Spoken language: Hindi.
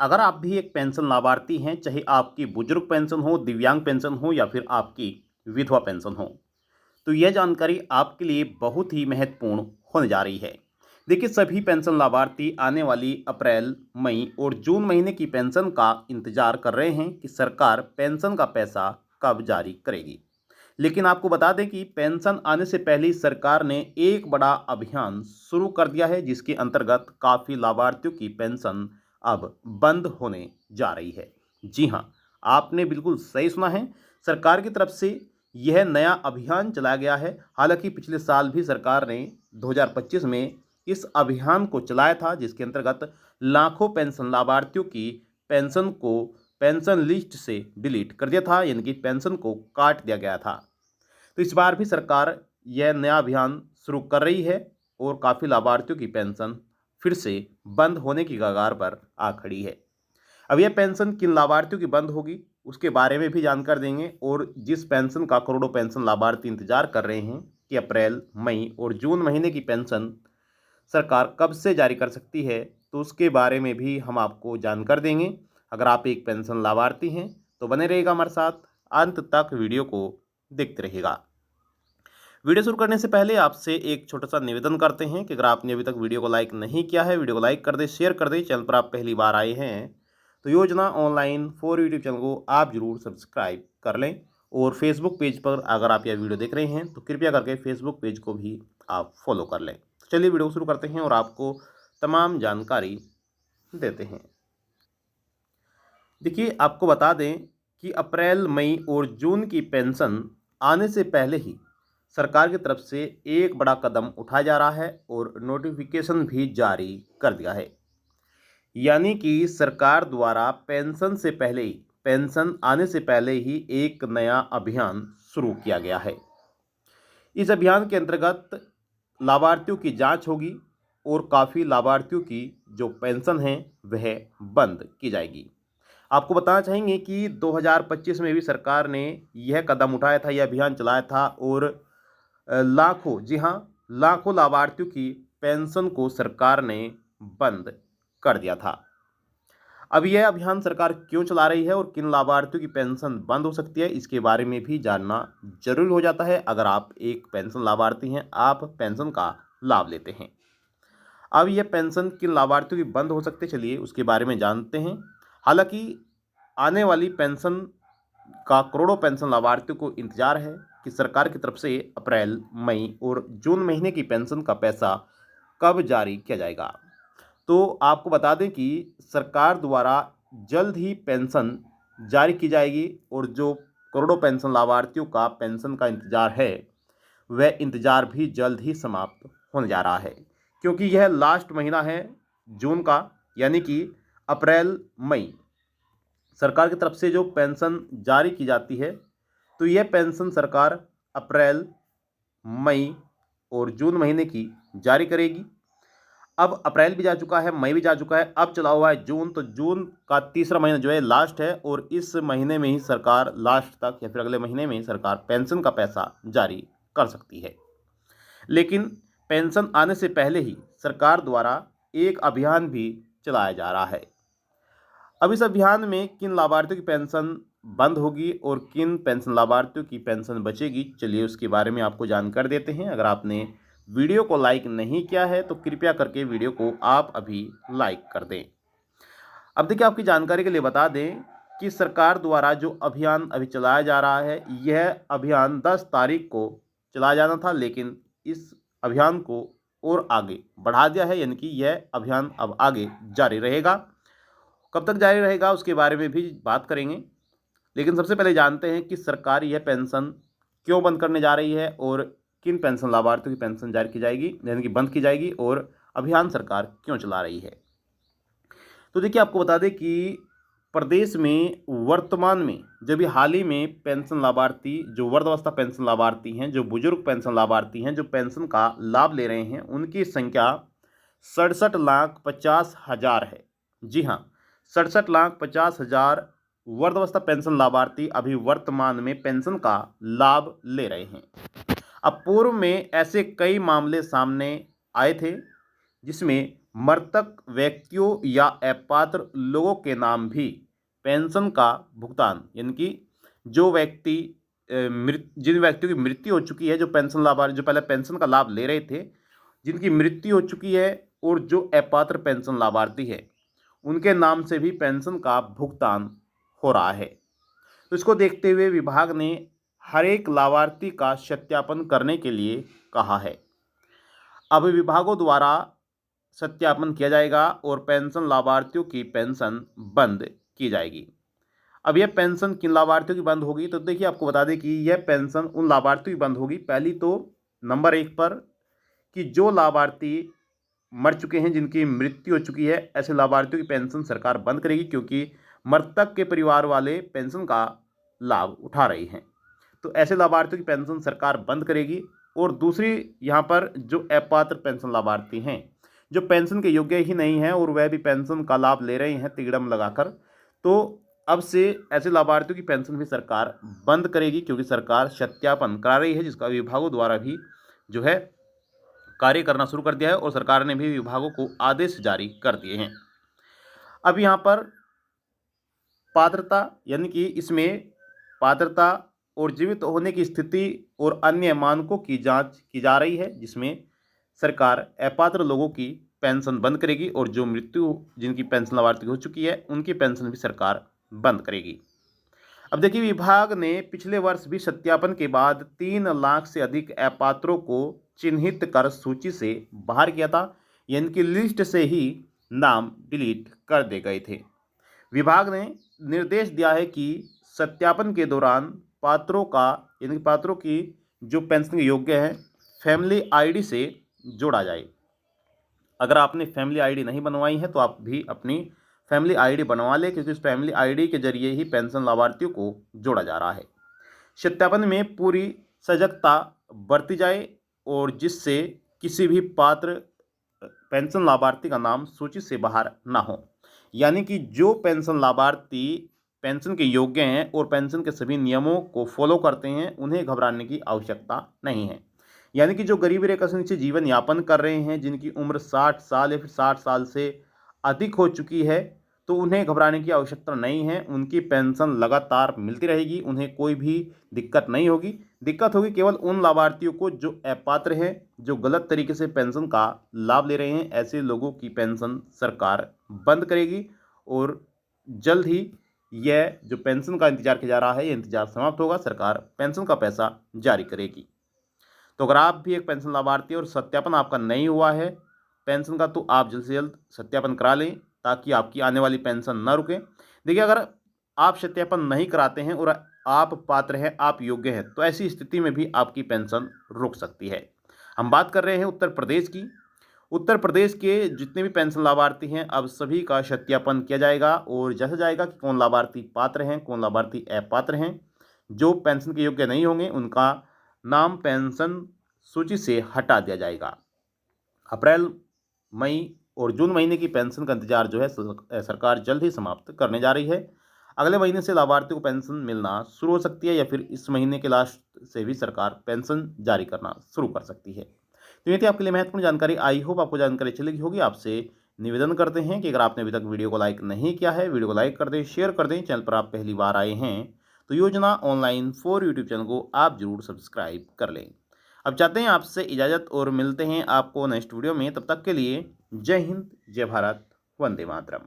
अगर आप भी एक पेंशन लाभार्थी हैं, चाहे आपकी बुजुर्ग पेंशन हो, दिव्यांग पेंशन हो या फिर आपकी विधवा पेंशन हो, तो यह जानकारी आपके लिए बहुत ही महत्वपूर्ण होने जा रही है। देखिए, सभी पेंशन लाभार्थी आने वाली अप्रैल, मई और जून महीने की पेंशन का इंतजार कर रहे हैं कि सरकार पेंशन का पैसा कब जारी करेगी। लेकिन आपको बता दें कि पेंशन आने से पहले ही सरकार ने एक बड़ा अभियान शुरू कर दिया है, जिसके अंतर्गत काफ़ी लाभार्थियों की पेंशन अब बंद होने जा रही है। जी हाँ, आपने बिल्कुल सही सुना है। सरकार की तरफ से यह नया अभियान चलाया गया है। हालांकि पिछले साल भी सरकार ने 2025 में इस अभियान को चलाया था, जिसके अंतर्गत लाखों पेंशन लाभार्थियों की पेंशन को पेंशन लिस्ट से डिलीट कर दिया था, यानी कि पेंशन को काट दिया गया था। तो इस बार भी सरकार यह नया अभियान शुरू कर रही है और काफ़ी लाभार्थियों की पेंशन फिर से बंद होने की कगार पर आ खड़ी है। अब यह पेंशन किन लाभार्थियों की बंद होगी, उसके बारे में भी जानकर देंगे, और जिस पेंशन का करोड़ों पेंशन लाभार्थी इंतजार कर रहे हैं कि अप्रैल, मई और जून महीने की पेंशन सरकार कब से जारी कर सकती है, तो उसके बारे में भी हम आपको जानकर देंगे। अगर आप एक पेंशन लाभार्थी हैं तो बने रहेगा हमारे साथ, अंत तक वीडियो को देखते रहेगा। वीडियो शुरू करने से पहले आपसे एक छोटा सा निवेदन करते हैं कि अगर आपने अभी तक वीडियो को लाइक नहीं किया है, वीडियो को लाइक कर दे, शेयर कर दे। चैनल पर आप पहली बार आए हैं तो योजना ऑनलाइन फॉर यूट्यूब चैनल को आप जरूर सब्सक्राइब कर लें, और फेसबुक पेज पर अगर आप यह वीडियो देख रहे हैं तो कृपया करके फेसबुक पेज को भी आप फॉलो कर लें। चलिए वीडियो शुरू करते हैं और आपको तमाम जानकारी देते हैं। देखिए, आपको बता दें कि अप्रैल, मई और जून की पेंशन आने से पहले ही सरकार की तरफ से एक बड़ा कदम उठाया जा रहा है और नोटिफिकेशन भी जारी कर दिया है। यानी कि सरकार द्वारा पेंशन से पहले ही, पेंशन आने से पहले ही एक नया अभियान शुरू किया गया है। इस अभियान के अंतर्गत लाभार्थियों की जांच होगी और काफ़ी लाभार्थियों की जो पेंशन है वह बंद की जाएगी। आपको बताना चाहेंगे कि 2025 में भी सरकार ने यह कदम उठाया था, यह अभियान चलाया था, और लाखों, जी हाँ, लाखों लाभार्थियों की पेंशन को सरकार ने बंद कर दिया था। अब यह अभियान सरकार क्यों चला रही है और किन लाभार्थियों की पेंशन बंद हो सकती है, इसके बारे में भी जानना जरूरी हो जाता है। अगर आप एक पेंशन लाभार्थी हैं, आप पेंशन का लाभ लेते हैं। अब यह पेंशन किन लाभार्थियों की बंद हो सकती है, चलिए उसके बारे में जानते हैं। हालांकि आने वाली पेंशन का करोड़ों पेंशन लाभार्थियों को इंतजार है कि सरकार की तरफ से अप्रैल, मई और जून महीने की पेंशन का पैसा कब जारी किया जाएगा। तो आपको बता दें कि सरकार द्वारा जल्द ही पेंशन जारी की जाएगी, और जो करोड़ों पेंशन लाभार्थियों का पेंशन का इंतजार है वह इंतजार भी जल्द ही समाप्त होने जा रहा है, क्योंकि यह लास्ट महीना है जून का, यानी कि अप्रैल, मई सरकार की तरफ से जो पेंशन जारी की जाती है, तो यह पेंशन सरकार अप्रैल, मई और जून महीने की जारी करेगी। अब अप्रैल भी जा चुका है, मई भी जा चुका है, अब चला हुआ है जून, तो जून का तीसरा महीना जो है लास्ट है, और इस महीने में ही सरकार लास्ट तक या फिर अगले महीने में ही सरकार पेंशन का पैसा जारी कर सकती है। लेकिन पेंशन आने से पहले ही सरकार द्वारा एक अभियान भी चलाया जा रहा है। अब इस अभियान में किन लाभार्थियों की पेंशन बंद होगी और किन पेंशन लाभार्थियों की पेंशन बचेगी, चलिए उसके बारे में आपको जानकारी देते हैं। अगर आपने वीडियो को लाइक नहीं किया है तो कृपया करके वीडियो को आप अभी लाइक कर दें। अब देखिए, आपकी जानकारी के लिए बता दें कि सरकार द्वारा जो अभियान अभी चलाया जा रहा है, यह अभियान 10 तारीख को चलाया जाना था, लेकिन इस अभियान को और आगे बढ़ा दिया है, यानी कि यह अभियान अब आगे जारी रहेगा। कब तक जारी रहेगा उसके बारे में भी बात करेंगे, लेकिन सबसे पहले जानते हैं कि सरकार यह पेंशन क्यों बंद करने जा रही है और किन पेंशन लाभार्थियों की पेंशन जारी की जाएगी, यानी कि बंद की जाएगी, और अभियान सरकार क्यों चला रही है। तो देखिए, आपको बता दें कि प्रदेश में वर्तमान में जब भी हाल ही में पेंशन लाभार्थी, जो वृद्धावस्था पेंशन लाभार्थी हैं, जो बुजुर्ग पेंशन लाभार्थी हैं, जो पेंशन का लाभ ले रहे हैं, उनकी संख्या 67,50,000 है। जी हाँ, 67,50,000 वृद्धावस्था पेंशन लाभार्थी अभी वर्तमान में पेंशन का लाभ ले रहे हैं। अब पूर्व में ऐसे कई मामले सामने आए थे जिसमें मृतक व्यक्तियों या अपात्र लोगों के नाम भी पेंशन का भुगतान, यानी कि जो व्यक्ति जिन व्यक्तियों की मृत्यु हो चुकी है, जो पेंशन लाभार्थी जो पहले पेंशन का लाभ ले रहे थे, जिनकी मृत्यु हो चुकी है और जो अपात्र पेंशन लाभार्थी है, उनके नाम से भी पेंशन का भुगतान हो रहा है। तो इसको देखते हुए विभाग ने हर एक लाभार्थी का सत्यापन करने के लिए कहा है। अब विभागों द्वारा सत्यापन किया जाएगा और पेंशन लाभार्थियों की पेंशन बंद की जाएगी। अब यह पेंशन किन लाभार्थियों की बंद होगी, तो देखिए आपको बता दें कि यह पेंशन उन लाभार्थियों की बंद होगी। पहली तो नंबर 1 पर कि जो लाभार्थी मर चुके हैं, जिनकी मृत्यु हो चुकी है, ऐसे लाभार्थियों की पेंशन सरकार बंद करेगी, क्योंकि मृतक के परिवार वाले पेंशन का लाभ उठा रहे हैं। तो ऐसे लाभार्थियों की पेंशन सरकार बंद करेगी। और दूसरी, यहाँ पर जो अपात्र पेंशन लाभार्थी हैं, जो पेंशन के योग्य ही नहीं हैं और वह भी पेंशन का लाभ ले रहे हैं तिगड़म लगाकर, तो अब से ऐसे लाभार्थियों की पेंशन भी सरकार बंद करेगी, क्योंकि सरकार सत्यापन करा रही है, जिसका विभागों द्वारा भी जो है कार्य करना शुरू कर दिया है और सरकार ने भी विभागों को आदेश जारी कर दिए हैं। अब यहाँ पर पात्रता, यानी कि इसमें पात्रता और जीवित होने की स्थिति और अन्य मानकों की जांच की जा रही है, जिसमें सरकार अपात्र लोगों की पेंशन बंद करेगी और जो मृत्यु जिनकी पेंशन लाभार्थी हो चुकी है, उनकी पेंशन भी सरकार बंद करेगी। अब देखिए, विभाग ने पिछले वर्ष भी सत्यापन के बाद 3 लाख से अधिक अपात्रों को चिन्हित कर सूची से बाहर किया था, यानी कि लिस्ट से ही नाम डिलीट कर दिए गए थे। विभाग ने निर्देश दिया है कि सत्यापन के दौरान पात्रों का, यानी कि पात्रों की जो पेंशन के योग्य हैं, फैमिली आईडी से जोड़ा जाए। अगर आपने फैमिली आईडी नहीं बनवाई है तो आप भी अपनी फैमिली आईडी बनवा लें, क्योंकि उस फैमिली आईडी के जरिए ही पेंशन लाभार्थियों को जोड़ा जा रहा है। सत्यापन में पूरी सजगता बरती जाए और जिससे किसी भी पात्र पेंशन लाभार्थी का नाम सूची से बाहर ना हो, यानी कि जो पेंशन लाभार्थी पेंशन के योग्य हैं और पेंशन के सभी नियमों को फॉलो करते हैं, उन्हें घबराने की आवश्यकता नहीं है। यानी कि जो गरीबी रेखा से नीचे जीवन यापन कर रहे हैं, जिनकी उम्र 60 साल या फिर 60 साल से अधिक हो चुकी है, तो उन्हें घबराने की आवश्यकता नहीं है। उनकी पेंशन लगातार मिलती रहेगी, उन्हें कोई भी दिक्कत नहीं होगी। दिक्कत होगी केवल उन लाभार्थियों को जो अपात्र हैं, जो गलत तरीके से पेंशन का लाभ ले रहे हैं। ऐसे लोगों की पेंशन सरकार बंद करेगी और जल्द ही यह जो पेंशन का इंतजार किया जा रहा है, ये इंतजार समाप्त होगा। सरकार पेंशन का पैसा जारी करेगी। तो अगर आप भी एक पेंशन लाभार्थी और सत्यापन आपका नहीं हुआ है पेंशन का, तो आप जल्द से जल्द सत्यापन करा लें, ताकि आपकी आने वाली पेंशन न रुके। देखिए, अगर आप सत्यापन नहीं कराते हैं और आप पात्र हैं, आप योग्य हैं, तो ऐसी स्थिति में भी आपकी पेंशन रुक सकती है। हम बात कर रहे हैं उत्तर प्रदेश की। उत्तर प्रदेश के जितने भी पेंशन लाभार्थी हैं, अब सभी का सत्यापन किया जाएगा और जांचा जाएगा कि कौन लाभार्थी पात्र हैं, कौन लाभार्थी अपात्र हैं। जो पेंशन के योग्य नहीं होंगे, उनका नाम पेंशन सूची से हटा दिया जाएगा। अप्रैल, मई और जून महीने की पेंशन का इंतजार जो है सरकार जल्द ही समाप्त करने जा रही है। अगले महीने से लाभार्थियों को पेंशन मिलना शुरू हो सकती है, या फिर इस महीने के लास्ट से भी सरकार पेंशन जारी करना शुरू कर सकती है। तो ये थी आपके लिए महत्वपूर्ण जानकारी। आई होप आपको जानकारी अच्छी लगी होगी। आपसे निवेदन करते हैं कि अगर आपने अभी तक वीडियो को लाइक नहीं किया है, वीडियो को लाइक कर दें, शेयर कर दें। चैनल पर आप पहली बार आए हैं तो योजना ऑनलाइन फॉर यूट्यूब चैनल को आप जरूर सब्सक्राइब कर लें। अब चाहते हैं आपसे इजाज़त और मिलते हैं आपको नेक्स्ट वीडियो में। तब तक के लिए जय हिंद, जय भारत, वंदे मातरम।